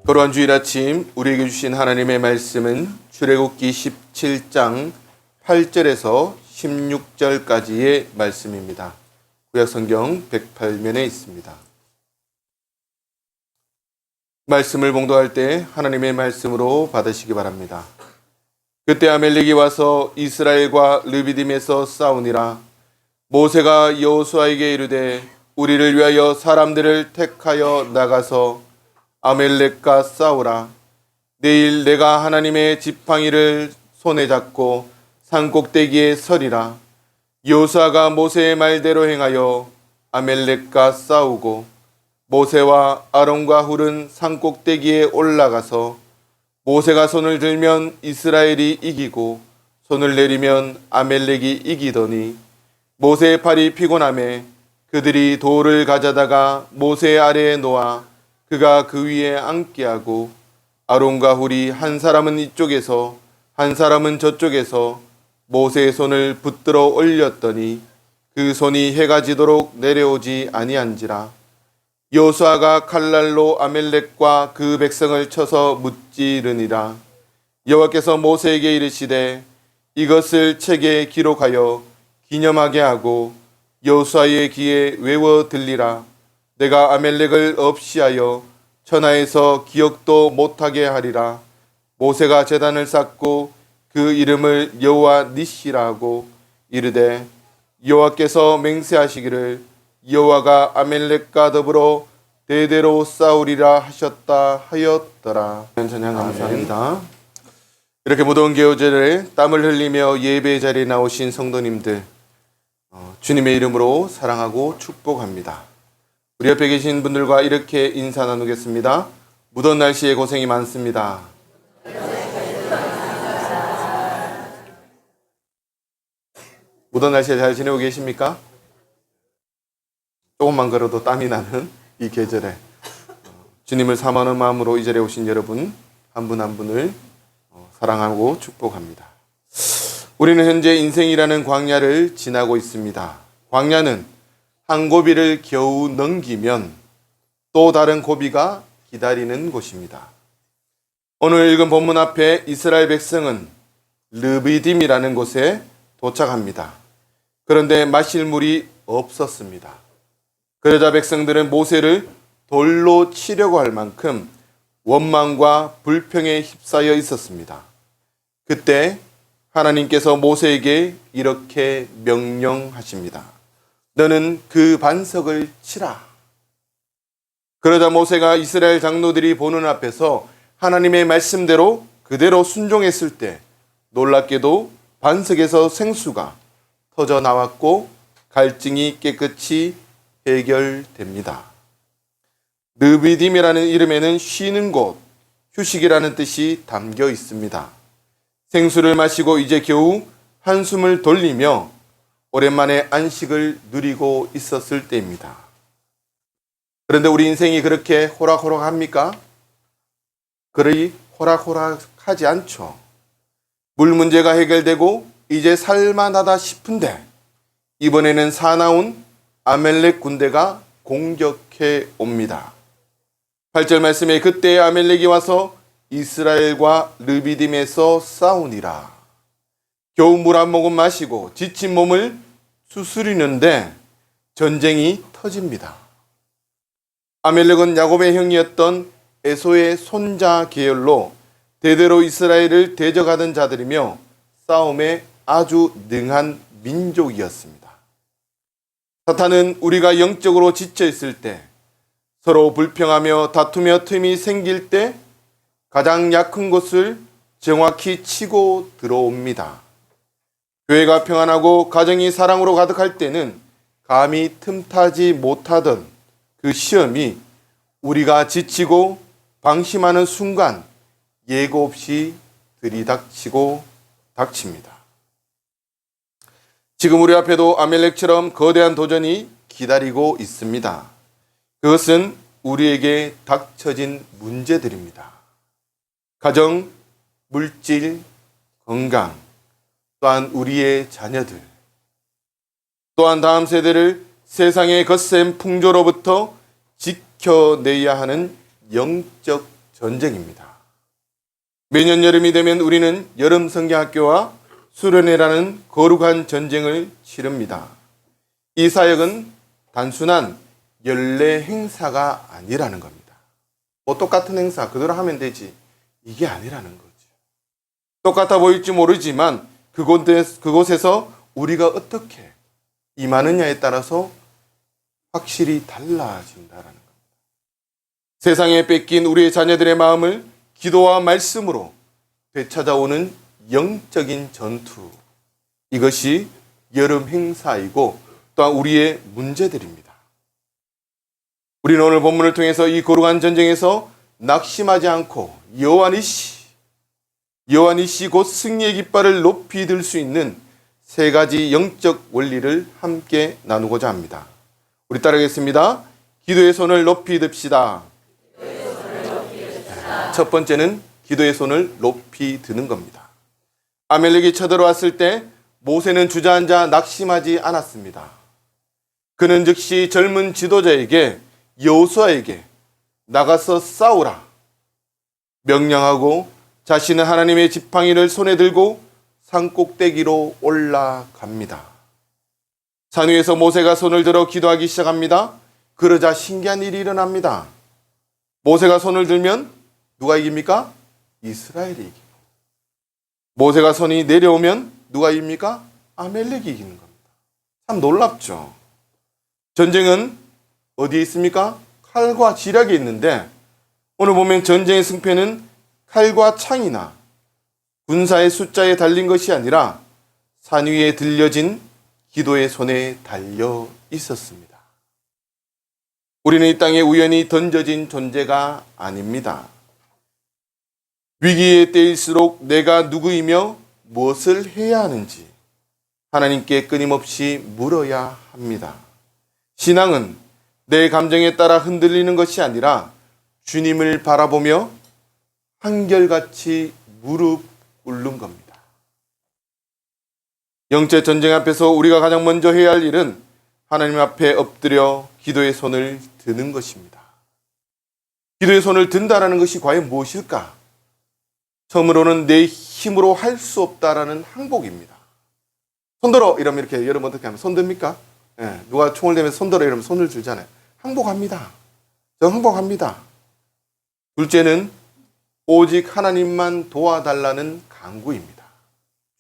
돌아온 주일 아침 우리에게 주신 하나님의 말씀은 출애굽기 17장 8절에서 16절까지의 말씀입니다. 구약성경 108면에 있습니다. 말씀을 봉독할 때 하나님의 말씀으로 받으시기 바랍니다. 그때 아멜렉이 와서 이스라엘과 르비딤에서 싸우니라. 모세가 여호수아에게 이르되 우리를 위하여 사람들을 택하여 나가서 아멜렉과 싸우라. 내일 내가 하나님의 지팡이를 손에 잡고 산 꼭대기에 서리라. 여호수아가 모세의 말대로 행하여 아멜렉과 싸우고 모세와 아론과 훌은 산 꼭대기에 올라가서 모세가 손을 들면 이스라엘이 이기고 손을 내리면 아멜렉이 이기더니 모세의 팔이 피곤하매 그들이 돌을 가져다가 모세 아래에 놓아 그가 그 위에 앉게 하고 아론과 훌이 한 사람은 이쪽에서 한 사람은 저쪽에서 모세의 손을 붙들어 올렸더니 그 손이 해가 지도록 내려오지 아니한지라. 여호수아가 칼날로 아멜렉과 그 백성을 쳐서 무찌르니라. 여호와께서 모세에게 이르시되 이것을 책에 기록하여 기념하게 하고 여호수아의 귀에 외워 들리라. 내가 아멜렉을 없이하여 천하에서 기억도 못하게 하리라. 모세가 제단을 쌓고 그 이름을 여호와 니시라 하고 이르되 여호와께서 맹세하시기를 여호와가 아멜렉과 더불어 대대로 싸우리라 하셨다 하였더라. 찬양 감사합니다. 이렇게 무더운 겨울에 땀을 흘리며 예배 자리에 나오신 성도님들 주님의 이름으로 사랑하고 축복합니다. 우리 옆에 계신 분들과 이렇게 인사 나누겠습니다. 무더운 날씨에 고생이 많습니다. 무더운 날씨에 잘 지내고 계십니까? 조금만 걸어도 땀이 나는 이 계절에 주님을 사모하는 마음으로 이 자리에 오신 여러분 한 분 한 분을 사랑하고 축복합니다. 우리는 현재 인생이라는 광야를 지나고 있습니다. 광야는 한 고비를 겨우 넘기면 또 다른 고비가 기다리는 곳입니다. 오늘 읽은 본문 앞에 이스라엘 백성은 르비딤이라는 곳에 도착합니다. 그런데 마실 물이 없었습니다. 그러자 백성들은 모세를 돌로 치려고 할 만큼 원망과 불평에 휩싸여 있었습니다. 그때 하나님께서 모세에게 이렇게 명령하십니다. 너는 그 반석을 치라. 그러자 모세가 이스라엘 장로들이 보는 앞에서 하나님의 말씀대로 그대로 순종했을 때 놀랍게도 반석에서 생수가 터져 나왔고 갈증이 깨끗이 해결됩니다. 르비딤이라는 이름에는 쉬는 곳, 휴식이라는 뜻이 담겨 있습니다. 생수를 마시고 이제 겨우 한숨을 돌리며 오랜만에 안식을 누리고 있었을 때입니다. 그런데 우리 인생이 그렇게 호락호락합니까? 그리 호락호락하지 않죠. 물 문제가 해결되고 이제 살만하다 싶은데 이번에는 사나운 아멜렉 군대가 공격해 옵니다. 8절 말씀에 그때 아멜렉이 와서 이스라엘과 르비딤에서 싸우니라. 겨우 물 한 모금 마시고 지친 몸을 수스리는데 전쟁이 터집니다. 아멜렉은 야곱의 형이었던 에소의 손자 계열로 대대로 이스라엘을 대적하던 자들이며 싸움에 아주 능한 민족이었습니다. 사탄은 우리가 영적으로 지쳐 있을 때 서로 불평하며 다투며 틈이 생길 때 가장 약한 곳을 정확히 치고 들어옵니다. 교회가 평안하고 가정이 사랑으로 가득할 때는 감히 틈타지 못하던 그 시험이 우리가 지치고 방심하는 순간 예고 없이 들이닥치고 닥칩니다. 지금 우리 앞에도 아멜렉처럼 거대한 도전이 기다리고 있습니다. 그것은 우리에게 닥쳐진 문제들입니다. 가정, 물질, 건강, 또한 우리의 자녀들, 또한 다음 세대를 세상의 거센 풍조로부터 지켜내야 하는 영적 전쟁입니다. 매년 여름이 되면 우리는 여름 성경학교와 수련회라는 거룩한 전쟁을 치릅니다. 이 사역은 단순한 연례 행사가 아니라는 겁니다. 뭐 똑같은 행사 그대로 하면 되지 이게 아니라는 거죠. 똑같아 보일지 모르지만 그곳에서 우리가 어떻게 임하느냐에 따라서 확실히 달라진다라는 겁니다. 세상에 뺏긴 우리의 자녀들의 마음을 기도와 말씀으로 되찾아오는 영적인 전투. 이것이 여름 행사이고 또한 우리의 문제들입니다. 우리는 오늘 본문을 통해서 이 거룩한 전쟁에서 낙심하지 않고 여호와니시 곧 승리의 깃발을 높이 들 수 있는 세 가지 영적 원리를 함께 나누고자 합니다. 우리 따르겠습니다. 기도의 손을 높이 듭시다. 첫 번째는 기도의 손을 높이 드는 겁니다. 아멜렉이 쳐들어왔을 때 모세는 주저앉아 낙심하지 않았습니다. 그는 즉시 젊은 지도자에게 여호수아에게 나가서 싸우라 명령하고 자신은 하나님의 지팡이를 손에 들고 산 꼭대기로 올라갑니다. 산 위에서 모세가 손을 들어 기도하기 시작합니다. 그러자 신기한 일이 일어납니다. 모세가 손을 들면 누가 이깁니까? 이스라엘이 이기고 모세가 손이 내려오면 누가 이깁니까? 아멜렉이 이기는 겁니다. 참 놀랍죠. 전쟁은 어디에 있습니까? 칼과 지략에 있는데 오늘 보면 전쟁의 승패는 칼과 창이나 군사의 숫자에 달린 것이 아니라 산 위에 들려진 기도의 손에 달려 있었습니다. 우리는 이 땅에 우연히 던져진 존재가 아닙니다. 위기의 때일수록 내가 누구이며 무엇을 해야 하는지 하나님께 끊임없이 물어야 합니다. 신앙은 내 감정에 따라 흔들리는 것이 아니라 주님을 바라보며 한결같이 무릎 꿇는 겁니다. 영적 전쟁 앞에서 우리가 가장 먼저 해야 할 일은 하나님 앞에 엎드려 기도의 손을 드는 것입니다. 기도의 손을 든다라는 것이 과연 무엇일까? 처음으로는 내 힘으로 할 수 없다라는 항복입니다. 손들어 이러면 이렇게 여러분 어떻게 하면 손 듭니까? 예, 누가 총을 대면서 손들어 이러면 손을 들잖아요. 항복합니다. 저 항복합니다. 둘째는 오직 하나님만 도와달라는 간구입니다.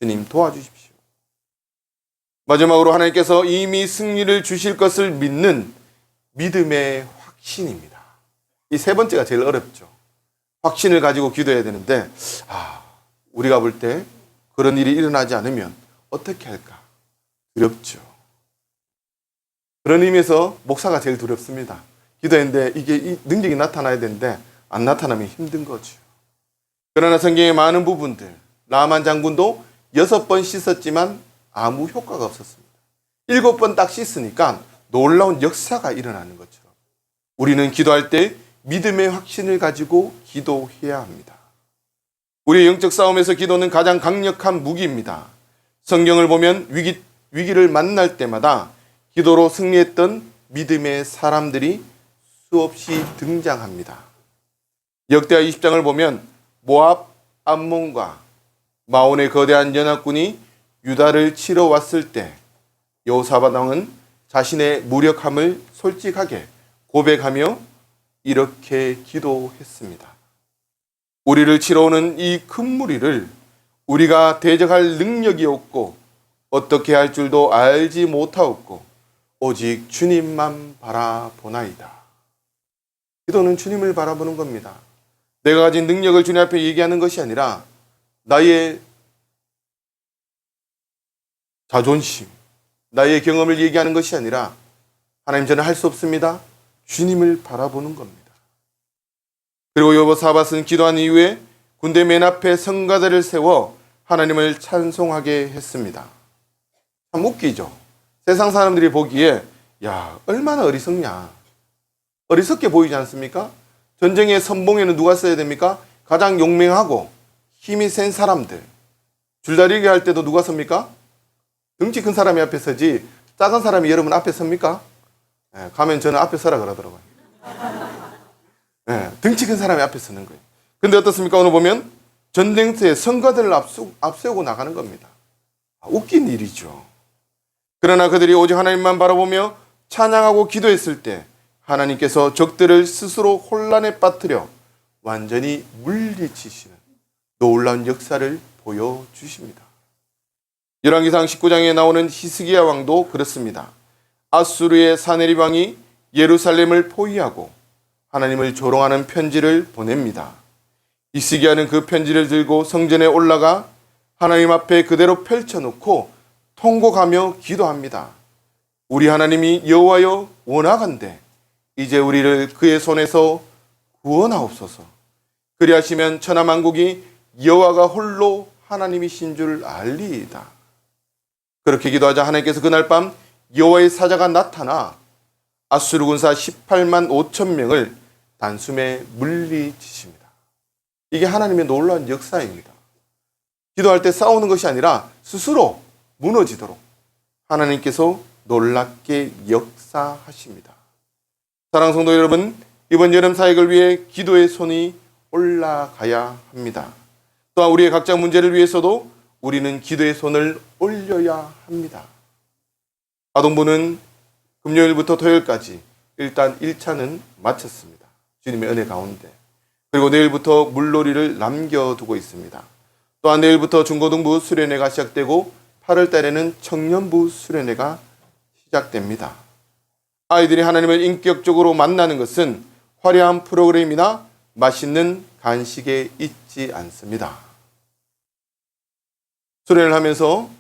주님 도와주십시오. 마지막으로 하나님께서 이미 승리를 주실 것을 믿는 믿음의 확신입니다. 이 세 번째가 제일 어렵죠. 확신을 가지고 기도해야 되는데 우리가 볼 때 그런 일이 일어나지 않으면 어떻게 할까? 두렵죠. 그런 의미에서 목사가 제일 두렵습니다. 기도했는데 이게 이 능력이 나타나야 되는데 안 나타나면 힘든 거죠. 그러나 성경의 많은 부분들 나만 장군도 6번 씻었지만 아무 효과가 없었습니다. 7번 딱 씻으니까 놀라운 역사가 일어나는 것처럼 우리는 기도할 때 믿음의 확신을 가지고 기도해야 합니다. 우리의 영적 싸움에서 기도는 가장 강력한 무기입니다. 성경을 보면 위기를 만날 때마다 기도로 승리했던 믿음의 사람들이 수없이 등장합니다. 역대하 20장을 보면 모압, 암몬과 마온의 거대한 연합군이 유다를 치러 왔을 때 여호사밧 왕은 자신의 무력함을 솔직하게 고백하며 이렇게 기도했습니다. 우리를 치러 오는 이 큰 무리를 우리가 대적할 능력이 없고 어떻게 할 줄도 알지 못하옵고 오직 주님만 바라보나이다. 기도는 주님을 바라보는 겁니다. 내가 가진 능력을 주님 앞에 얘기하는 것이 아니라 나의 자존심, 나의 경험을 얘기하는 것이 아니라 하나님 저는 할 수 없습니다. 주님을 바라보는 겁니다. 그리고 여호사밧은 기도한 이후에 군대 맨 앞에 성가대를 세워 하나님을 찬송하게 했습니다. 참 웃기죠. 세상 사람들이 보기에 야 얼마나 어리석냐. 어리석게 보이지 않습니까? 전쟁의 선봉에는 누가 써야 됩니까? 가장 용맹하고 힘이 센 사람들. 줄다리기 할 때도 누가 섭니까? 덩치 큰 사람이 앞에 서지 작은 사람이 여러분 앞에 섭니까? 가면 저는 앞에 서라 그러더라고요. 덩치 큰 사람이 앞에 서는 거예요. 근데 어떻습니까? 오늘 보면 전쟁터에 성가들을 앞세우고 나가는 겁니다. 웃긴 일이죠. 그러나 그들이 오직 하나님만 바라보며 찬양하고 기도했을 때 하나님께서 적들을 스스로 혼란에 빠뜨려 완전히 물리치시는 놀라운 역사를 보여주십니다. 열왕기상 19장에 나오는 히스기야 왕도 그렇습니다. 아수르의 사네립 왕이 예루살렘을 포위하고 하나님을 조롱하는 편지를 보냅니다. 히스기야는 그 편지를 들고 성전에 올라가 하나님 앞에 그대로 펼쳐놓고 통곡하며 기도합니다. 우리 하나님이 여호와여 원하건대 이제 우리를 그의 손에서 구원하옵소서. 그리하시면 천하만국이 여호와가 홀로 하나님이신 줄 알리이다. 그렇게 기도하자 하나님께서 그날 밤 여호와의 사자가 나타나 아수르 군사 18만 5천 명을 단숨에 물리치십니다. 이게 하나님의 놀라운 역사입니다. 기도할 때 싸우는 것이 아니라 스스로 무너지도록 하나님께서 놀랍게 역사하십니다. 사랑하는 성도 여러분, 이번 여름 사역을 위해 기도의 손이 올라가야 합니다. 또한 우리의 각자 문제를 위해서도 우리는 기도의 손을 올려야 합니다. 아동부는 금요일부터 토요일까지 일단 1차는 마쳤습니다. 주님의 은혜 가운데. 그리고 내일부터 물놀이를 남겨두고 있습니다. 또한 내일부터 중고등부 수련회가 시작되고 8월 달에는 청년부 수련회가 시작됩니다. 아이들이 하나님을 인격적으로 만나는 것은 화려한 프로그램이나 맛있는 간식에 있지 않습니다. 수련을 하면서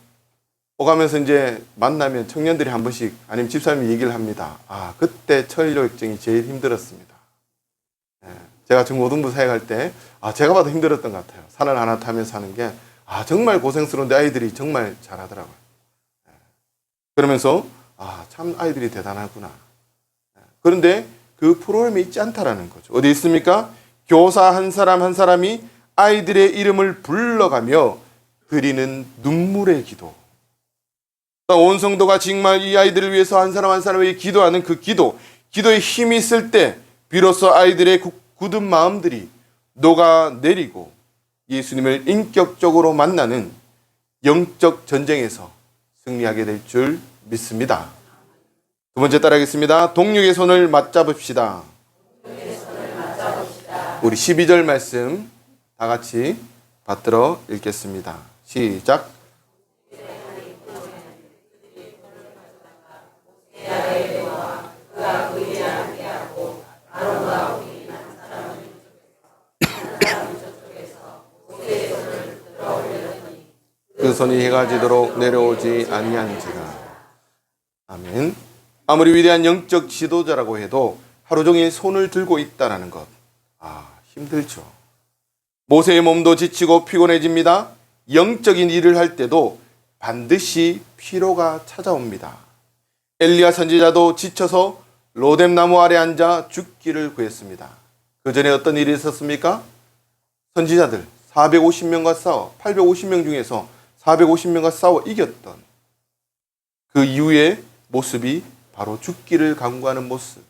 오가면서 이제 만나면 청년들이 한 번씩 아니면 집사님이 얘기를 합니다. 그때 처일요일정이 제일 힘들었습니다. 제가 중고등부 사역할 때 제가 봐도 힘들었던 것 같아요. 산을 하나 타면서 하는 게 정말 고생스러운데 아이들이 정말 잘하더라고요. 그러면서 참 아이들이 대단하구나. 그런데 그 프로그램이 있지 않다라는 거죠. 어디 있습니까? 교사 한 사람 한 사람이 아이들의 이름을 불러가며 드리는 눈물의 기도. 온 성도가 정말 이 아이들을 위해서 한 사람 한 사람에게 기도하는 그 기도에 힘이 있을 때 비로소 아이들의 굳은 마음들이 녹아내리고 예수님을 인격적으로 만나는 영적 전쟁에서 승리하게 될 줄 믿습니다. 두 번째 따라하겠습니다. 동력의 손을 맞잡읍시다. 우리 12절 말씀 다 같이 받들어 읽겠습니다. 시작. 그 손이 해가 지도록 내려오지 아니한지라. 아멘. 아무리 위대한 영적 지도자라고 해도 하루 종일 손을 들고 있다라는 것, 힘들죠. 모세의 몸도 지치고 피곤해집니다. 영적인 일을 할 때도 반드시 피로가 찾아옵니다. 엘리야 선지자도 지쳐서 로뎀나무 아래 앉아 죽기를 구했습니다. 그 전에 어떤 일이 있었습니까? 선지자들 450명과 싸워 850명 중에서 450명과 싸워 이겼던 그 이후의 모습이 바로 죽기를 강구하는 모습.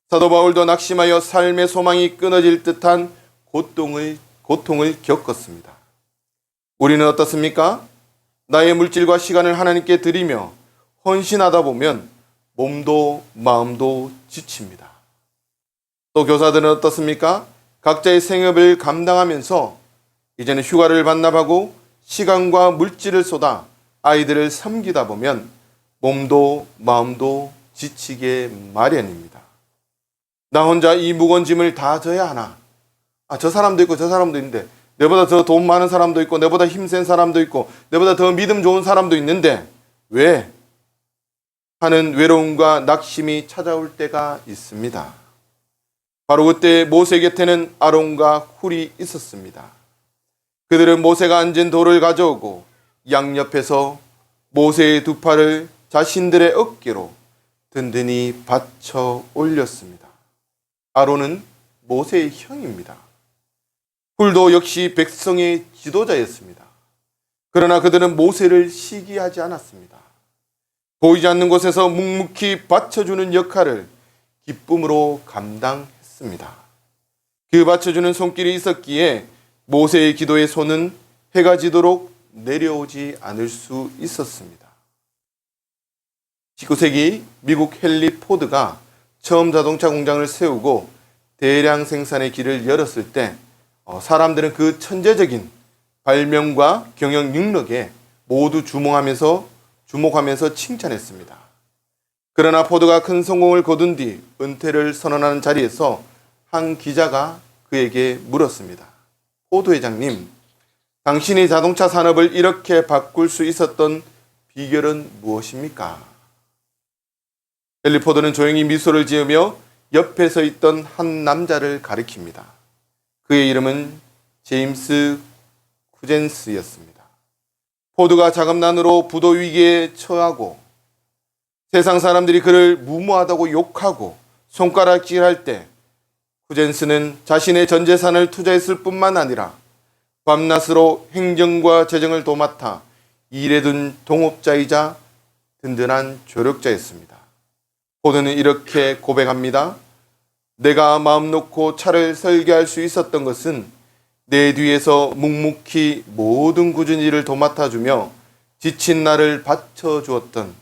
사도 바울도 낙심하여 삶의 소망이 끊어질 듯한 고통을 겪었습니다. 우리는 어떻습니까? 나의 물질과 시간을 하나님께 드리며 헌신하다 보면 몸도 마음도 지칩니다. 또 교사들은 어떻습니까? 각자의 생업을 감당하면서 이제는 휴가를 반납하고 시간과 물질을 쏟아 아이들을 섬기다 보면 몸도 마음도 지치게 마련입니다. 나 혼자 이 무거운 짐을 다 져야 하나? 저 사람도 있고 저 사람도 있는데 내보다 더 돈 많은 사람도 있고 내보다 힘센 사람도 있고 내보다 더 믿음 좋은 사람도 있는데 왜? 하는 외로움과 낙심이 찾아올 때가 있습니다. 바로 그때 모세 곁에는 아론과 훌이 있었습니다. 그들은 모세가 앉은 돌을 가져오고 양옆에서 모세의 두 팔을 자신들의 어깨로 든든히 받쳐 올렸습니다. 아론은 모세의 형입니다. 훌도 역시 백성의 지도자였습니다. 그러나 그들은 모세를 시기하지 않았습니다. 보이지 않는 곳에서 묵묵히 받쳐주는 역할을 기쁨으로 감당했습니다. 그 받쳐주는 손길이 있었기에 모세의 기도의 손은 해가 지도록 내려오지 않을 수 있었습니다. 19세기 미국 헨리 포드가 처음 자동차 공장을 세우고 대량 생산의 길을 열었을 때 사람들은 그 천재적인 발명과 경영 능력에 모두 주목하면서 칭찬했습니다. 그러나 포드가 큰 성공을 거둔 뒤 은퇴를 선언하는 자리에서 한 기자가 그에게 물었습니다. 포드 회장님, 당신이 자동차 산업을 이렇게 바꿀 수 있었던 비결은 무엇입니까? 헨리 포드는 조용히 미소를 지으며 옆에 서 있던 한 남자를 가리킵니다. 그의 이름은 제임스 쿠젠스였습니다. 포드가 자금난으로 부도 위기에 처하고 세상 사람들이 그를 무모하다고 욕하고 손가락질할 때 쿠젠스는 자신의 전 재산을 투자했을 뿐만 아니라 밤낮으로 행정과 재정을 도맡아 일해둔 동업자이자 든든한 조력자였습니다. 포드는 이렇게 고백합니다. 내가 마음 놓고 차를 설계할 수 있었던 것은 내 뒤에서 묵묵히 모든 굳은 일을 도맡아주며 지친 나를 받쳐주었던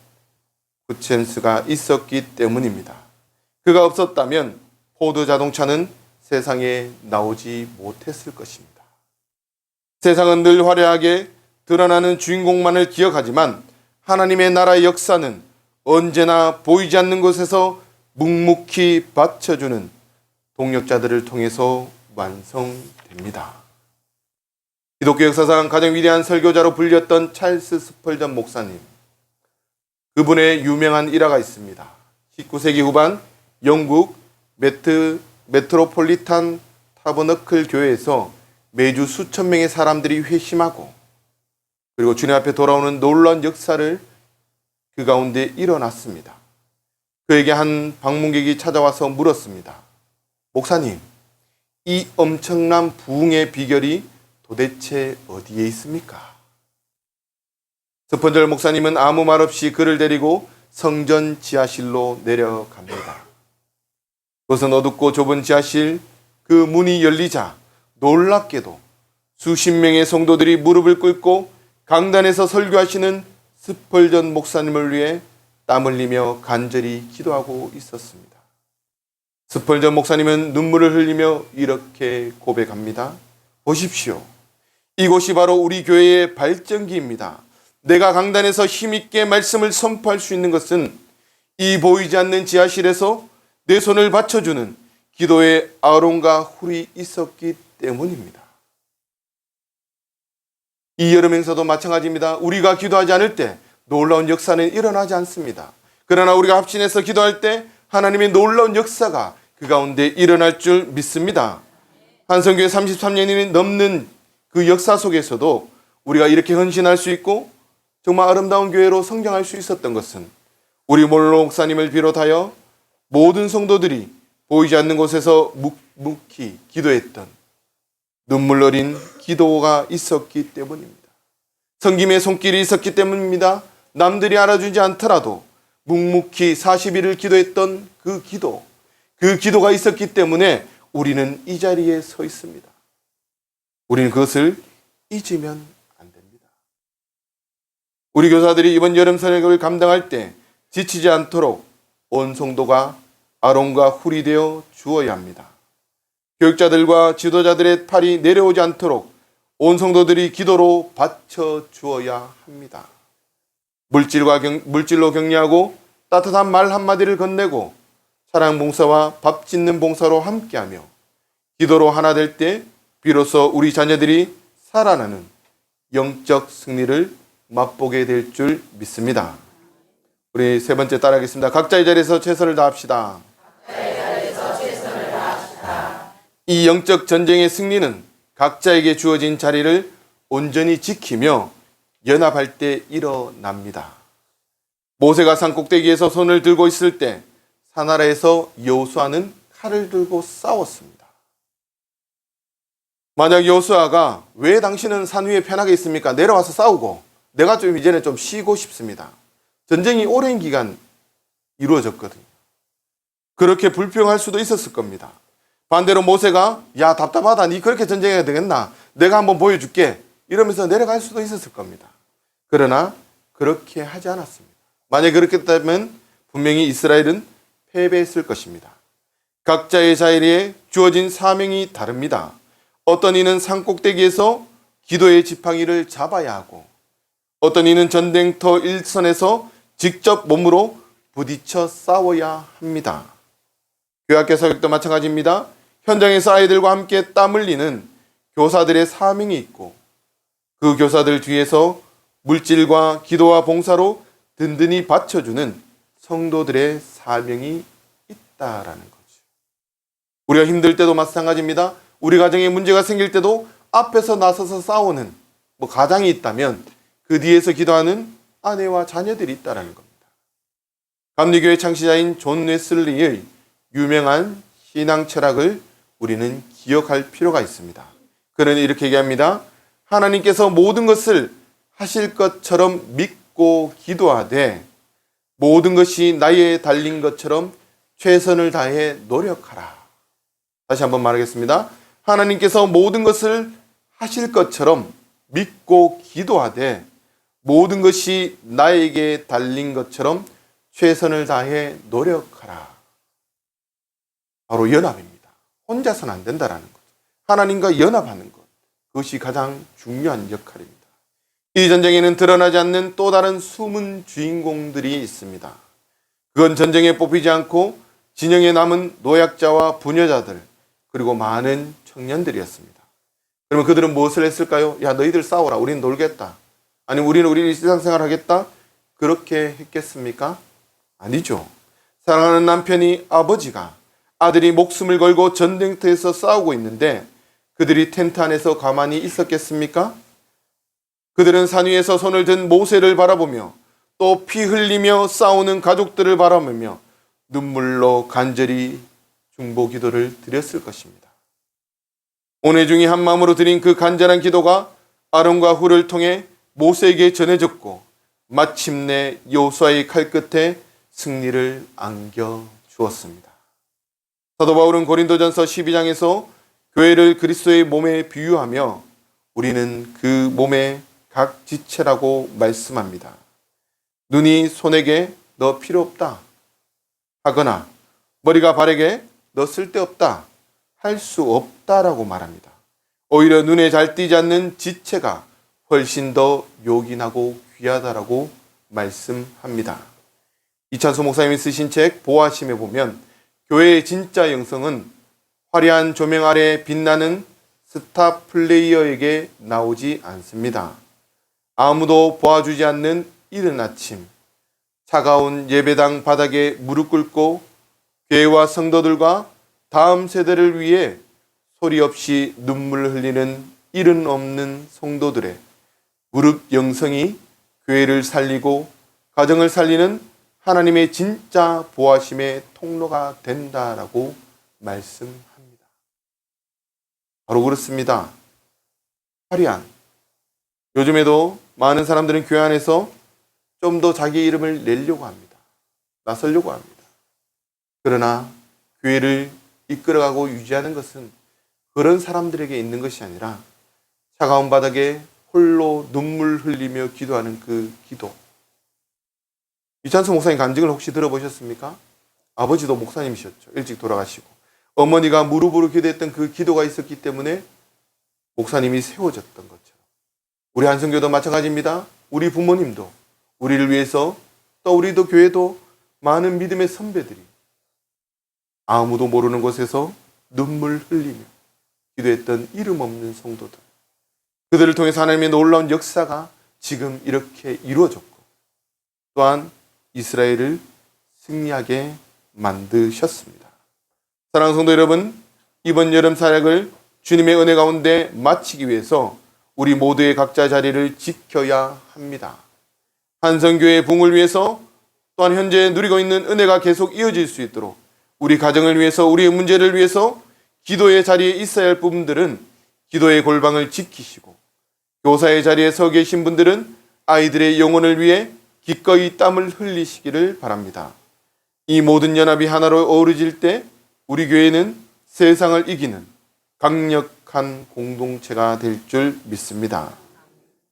쿠첸스가 있었기 때문입니다. 그가 없었다면 포드 자동차는 세상에 나오지 못했을 것입니다. 세상은 늘 화려하게 드러나는 주인공만을 기억하지만 하나님의 나라의 역사는 언제나 보이지 않는 곳에서 묵묵히 받쳐주는 동력자들을 통해서 완성됩니다. 기독교 역사상 가장 위대한 설교자로 불렸던 찰스 스펄전 목사님. 그분의 유명한 일화가 있습니다. 19세기 후반 영국 메트로폴리탄 타버너클 교회에서 매주 수천 명의 사람들이 회심하고 그리고 주님 앞에 돌아오는 놀라운 역사를 그 가운데 일어났습니다. 그에게 한 방문객이 찾아와서 물었습니다. 목사님, 이 엄청난 부흥의 비결이 도대체 어디에 있습니까? 스펀절 목사님은 아무 말 없이 그를 데리고 성전 지하실로 내려갑니다. 그것은 어둡고 좁은 지하실, 그 문이 열리자 놀랍게도 수십 명의 성도들이 무릎을 꿇고 강단에서 설교하시는 스펄전 목사님을 위해 땀 흘리며 간절히 기도하고 있었습니다. 스펄전 목사님은 눈물을 흘리며 이렇게 고백합니다. 보십시오. 이곳이 바로 우리 교회의 발전기입니다. 내가 강단에서 힘있게 말씀을 선포할 수 있는 것은 이 보이지 않는 지하실에서 내 손을 받쳐주는 기도의 아론과 훌이 있었기 때문입니다. 이 여름 행사도 마찬가지입니다. 우리가 기도하지 않을 때 놀라운 역사는 일어나지 않습니다. 그러나 우리가 합심해서 기도할 때 하나님의 놀라운 역사가 그 가운데 일어날 줄 믿습니다. 한성교회 33년이 넘는 그 역사 속에서도 우리가 이렇게 헌신할 수 있고 정말 아름다운 교회로 성장할 수 있었던 것은 우리 몰로 목사님을 비롯하여 모든 성도들이 보이지 않는 곳에서 묵묵히 기도했던 눈물 어린 기도가 있었기 때문입니다. 섬김의 손길이 있었기 때문입니다. 남들이 알아주지 않더라도 묵묵히 40일을 기도했던 그 기도가 있었기 때문에 우리는 이 자리에 서 있습니다. 우리는 그것을 잊으면 안 됩니다. 우리 교사들이 이번 여름 설교를 감당할 때 지치지 않도록 온 성도가 아론과 훌이 되어 주어야 합니다. 교육자들과 지도자들의 팔이 내려오지 않도록 온 성도들이 기도로 받쳐 주어야 합니다. 물질로 격려하고 따뜻한 말 한마디를 건네고 사랑 봉사와 밥 짓는 봉사로 함께하며 기도로 하나 될 때 비로소 우리 자녀들이 살아나는 영적 승리를 맛보게 될 줄 믿습니다. 우리 세 번째 따라하겠습니다. 각자의 자리에서 최선을 다합시다. 이 영적 전쟁의 승리는 각자에게 주어진 자리를 온전히 지키며 연합할 때 일어납니다. 모세가 산 꼭대기에서 손을 들고 있을 때 산 아래에서 여호수아는 칼을 들고 싸웠습니다. 만약 여호수아가 왜 당신은 산 위에 편하게 있습니까? 내려와서 싸우고 내가 좀 이제는 좀 쉬고 싶습니다. 전쟁이 오랜 기간 이루어졌거든요. 그렇게 불평할 수도 있었을 겁니다. 반대로 모세가 야 답답하다, 니 그렇게 전쟁해야 되겠나, 내가 한번 보여줄게 이러면서 내려갈 수도 있었을 겁니다. 그러나 그렇게 하지 않았습니다. 만약 그렇게 했다면 분명히 이스라엘은 패배했을 것입니다. 각자의 자리에 주어진 사명이 다릅니다. 어떤 이는 산꼭대기에서 기도의 지팡이를 잡아야 하고, 어떤 이는 전쟁터 일선에서 직접 몸으로 부딪혀 싸워야 합니다. 교학교 사역도 마찬가지입니다. 현장에서 아이들과 함께 땀 흘리는 교사들의 사명이 있고, 그 교사들 뒤에서 물질과 기도와 봉사로 든든히 받쳐주는 성도들의 사명이 있다라는 거죠. 우리가 힘들 때도 마찬가지입니다. 우리 가정에 문제가 생길 때도 앞에서 나서서 싸우는 가장이 있다면 그 뒤에서 기도하는 아내와 자녀들이 있다라는 겁니다. 감리교회 창시자인 존 웨슬리의 유명한 신앙 철학을 우리는 기억할 필요가 있습니다. 그는 이렇게 얘기합니다. 하나님께서 모든 것을 하실 것처럼 믿고 기도하되 모든 것이 나에 달린 것처럼 최선을 다해 노력하라. 다시 한번 말하겠습니다. 하나님께서 모든 것을 하실 것처럼 믿고 기도하되 모든 것이 나에게 달린 것처럼 최선을 다해 노력하라. 바로 연합입니다. 혼자서는 안 된다라는 것. 하나님과 연합하는 것. 그것이 가장 중요한 역할입니다. 이 전쟁에는 드러나지 않는 또 다른 숨은 주인공들이 있습니다. 그건 전쟁에 뽑히지 않고 진영에 남은 노약자와 부녀자들, 그리고 많은 청년들이었습니다. 그러면 그들은 무엇을 했을까요? 야, 너희들 싸워라. 우리는 놀겠다. 아니, 우리는 우리 일상생활 하겠다. 그렇게 했겠습니까? 아니죠. 사랑하는 남편이, 아버지가, 아들이 목숨을 걸고 전쟁터에서 싸우고 있는데 그들이 텐트 안에서 가만히 있었겠습니까? 그들은 산 위에서 손을 든 모세를 바라보며 또 피 흘리며 싸우는 가족들을 바라보며 눈물로 간절히 중보 기도를 드렸을 것입니다. 온회 중에 한 마음으로 드린 그 간절한 기도가 아론과 훌을 통해 모세에게 전해졌고 마침내 여호수아의 칼끝에 승리를 안겨주었습니다. 사도 바울은 고린도전서 12장에서 교회를 그리스도의 몸에 비유하며 우리는 그 몸의 각 지체라고 말씀합니다. 눈이 손에게 너 필요 없다 하거나 머리가 발에게 너 쓸데없다 할 수 없다라고 말합니다. 오히려 눈에 잘 띄지 않는 지체가 훨씬 더 요긴하고 귀하다라고 말씀합니다. 이찬수 목사님이 쓰신 책 보아심에 보면 교회의 진짜 영성은 화려한 조명 아래 빛나는 스타 플레이어에게 나오지 않습니다. 아무도 보아주지 않는 이른 아침, 차가운 예배당 바닥에 무릎 꿇고 교회와 성도들과 다음 세대를 위해 소리 없이 눈물을 흘리는 이른 없는 성도들의 무릎 영성이 교회를 살리고 가정을 살리는 하나님의 진짜 보아심의 통로가 된다라고 말씀합니다. 바로 그렇습니다. 화려한, 요즘에도 많은 사람들은 교회 안에서 좀 더 자기 이름을 내려고 합니다. 나서려고 합니다. 그러나 교회를 이끌어가고 유지하는 것은 그런 사람들에게 있는 것이 아니라 차가운 바닥에 홀로 눈물 흘리며 기도하는 그 기도. 이찬수 목사님 간증을 혹시 들어보셨습니까? 아버지도 목사님이셨죠. 일찍 돌아가시고. 어머니가 무릎으로 기도했던 그 기도가 있었기 때문에 목사님이 세워졌던 것처럼. 우리 한성교도 마찬가지입니다. 우리 부모님도 우리를 위해서, 또 우리도 교회도 많은 믿음의 선배들이 아무도 모르는 곳에서 눈물 흘리며 기도했던 이름 없는 성도들. 그들을 통해서 하나님의 놀라운 역사가 지금 이렇게 이루어졌고 또한 이스라엘을 승리하게 만드셨습니다. 사랑하는 성도 여러분, 이번 여름 사역을 주님의 은혜 가운데 마치기 위해서 우리 모두의 각자 자리를 지켜야 합니다. 한성교회의 부흥을 위해서 또한 현재 누리고 있는 은혜가 계속 이어질 수 있도록 우리 가정을 위해서, 우리의 문제를 위해서 기도의 자리에 있어야 할 부분들은 기도의 골방을 지키시고, 교사의 자리에 서 계신 분들은 아이들의 영혼을 위해 기꺼이 땀을 흘리시기를 바랍니다. 이 모든 연합이 하나로 어우러질 때 우리 교회는 세상을 이기는 강력한 공동체가 될 줄 믿습니다.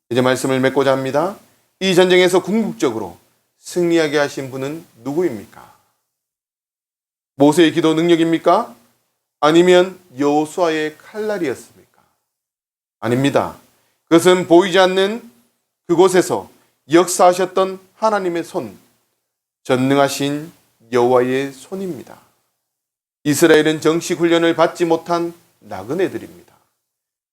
이제 말씀을 맺고자 합니다. 이 전쟁에서 궁극적으로 승리하게 하신 분은 누구입니까? 모세의 기도 능력입니까? 아니면 여호수아의 칼날이었습니까? 아닙니다. 그것은 보이지 않는 그곳에서 역사하셨던 하나님의 손, 전능하신 여호와의 손입니다. 이스라엘은 정식 훈련을 받지 못한 나그네들입니다.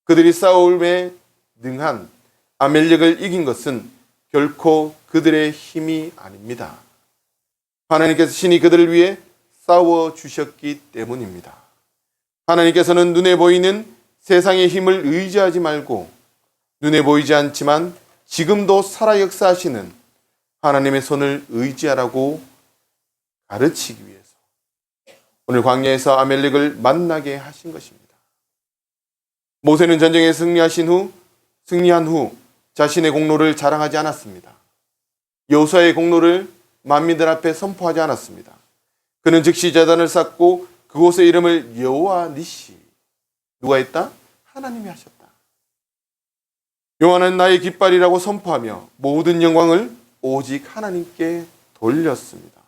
그들이 싸움에 능한 아멜렉을 이긴 것은 결코 그들의 힘이 아닙니다. 하나님께서 신이 그들을 위해 싸워주셨기 때문입니다. 하나님께서는 눈에 보이는 세상의 힘을 의지하지 말고 눈에 보이지 않지만 지금도 살아 역사하시는 하나님의 손을 의지하라고 가르치기 위해서 오늘 광야에서 아멜렉을 만나게 하신 것입니다. 모세는 전쟁에 승리한 후 자신의 공로를 자랑하지 않았습니다. 여호수아의 공로를 만민들 앞에 선포하지 않았습니다. 그는 즉시 제단을 쌓고 그곳의 이름을 여호와 니시, 누가 했다? 하나님이 하셨다. 여호와는 나의 깃발이라고 선포하며 모든 영광을 오직 하나님께 돌렸습니다.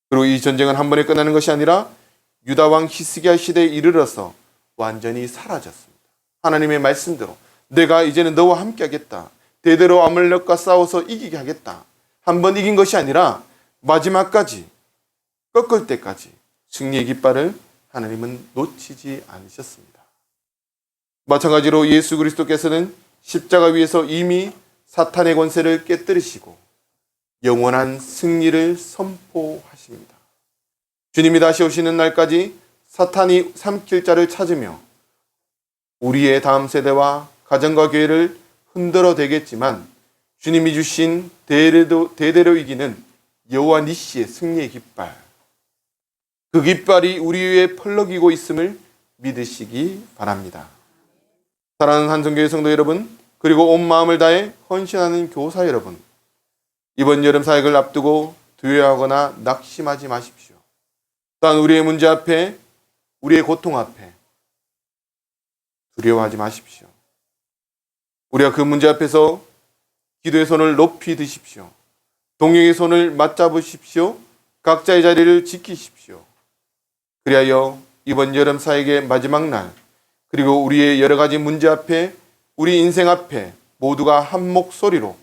그리고 이 전쟁은 한 번에 끝나는 것이 아니라 유다 왕 히스기야 시대에 이르러서 완전히 사라졌습니다. 하나님의 말씀대로 내가 이제는 너와 함께 하겠다. 대대로 아말렉과 싸워서 이기게 하겠다. 한 번 이긴 것이 아니라 마지막까지 꺾을 때까지 승리의 깃발을 하나님은 놓치지 않으셨습니다. 마찬가지로 예수 그리스도께서는 십자가 위에서 이미 사탄의 권세를 깨뜨리시고 영원한 승리를 선포하십니다. 주님이 다시 오시는 날까지 사탄이 삼킬 자를 찾으며 우리의 다음 세대와 가정과 교회를 흔들어 대겠지만 주님이 주신 대대로 이기는 여호와 니시의 승리의 깃발, 그 깃발이 우리 위에 펄럭이고 있음을 믿으시기 바랍니다. 사랑하는 한성교회 성도 여러분, 그리고 온 마음을 다해 헌신하는 교사 여러분, 이번 여름 사역을 앞두고 두려워하거나 낙심하지 마십시오. 또한 우리의 문제 앞에, 우리의 고통 앞에 두려워하지 마십시오. 우리가 그 문제 앞에서 기도의 손을 높이 드십시오. 동역의 손을 맞잡으십시오. 각자의 자리를 지키십시오. 그리하여 이번 여름 사역의 마지막 날, 그리고 우리의 여러 가지 문제 앞에, 우리 인생 앞에 모두가 한 목소리로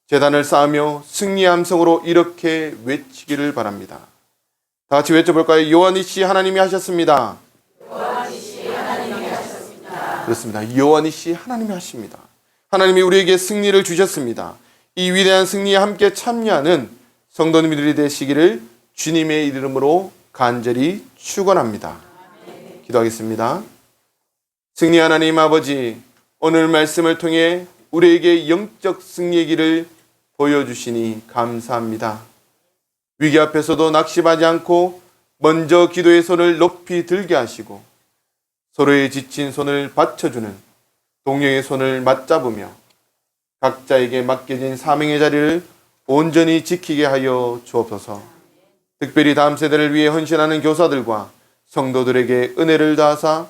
제단을 쌓으며 승리의 함성으로 이렇게 외치기를 바랍니다. 다 같이 외쳐볼까요? 여호와 니시 하나님이 하셨습니다. 여호와 니시 하나님이 하셨습니다. 그렇습니다. 여호와 니시 하나님이 하십니다. 하나님이 우리에게 승리를 주셨습니다. 이 위대한 승리에 함께 참여하는 성도님들이 되시기를 주님의 이름으로 간절히 축원합니다. 기도하겠습니다. 승리 하나님 아버지, 오늘 말씀을 통해 우리에게 영적 승리의 길을 보여주시니 감사합니다. 위기 앞에서도 낙심하지 않고 먼저 기도의 손을 높이 들게 하시고 서로의 지친 손을 받쳐주는 동료의 손을 맞잡으며 각자에게 맡겨진 사명의 자리를 온전히 지키게 하여 주옵소서. 특별히 다음 세대를 위해 헌신하는 교사들과 성도들에게 은혜를 다하사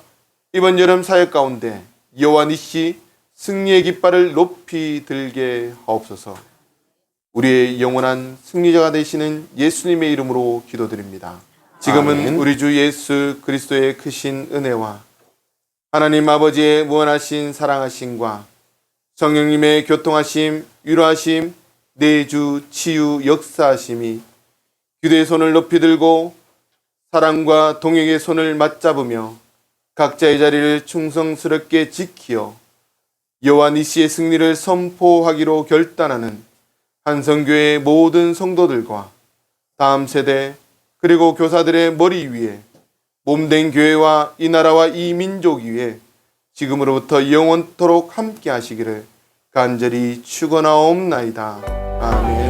이번 여름 사역 가운데 여호와 니시 승리의 깃발을 높이 들게 하옵소서. 우리의 영원한 승리자가 되시는 예수님의 이름으로 기도드립니다. 지금은 아멘. 우리 주 예수 그리스도의 크신 은혜와 하나님 아버지의 무한하신 사랑하심과 성령님의 교통하심, 위로하심, 내주, 치유, 역사하심이 기도의 손을 높이 들고 사랑과 동역의 손을 맞잡으며 각자의 자리를 충성스럽게 지키어 여호와 니시의 승리를 선포하기로 결단하는 한성교회의 모든 성도들과 다음 세대 그리고 교사들의 머리 위에 몸된 교회와 이 나라와 이 민족 위에 지금으로부터 영원토록 함께 하시기를 간절히 축원하옵나이다. 아멘.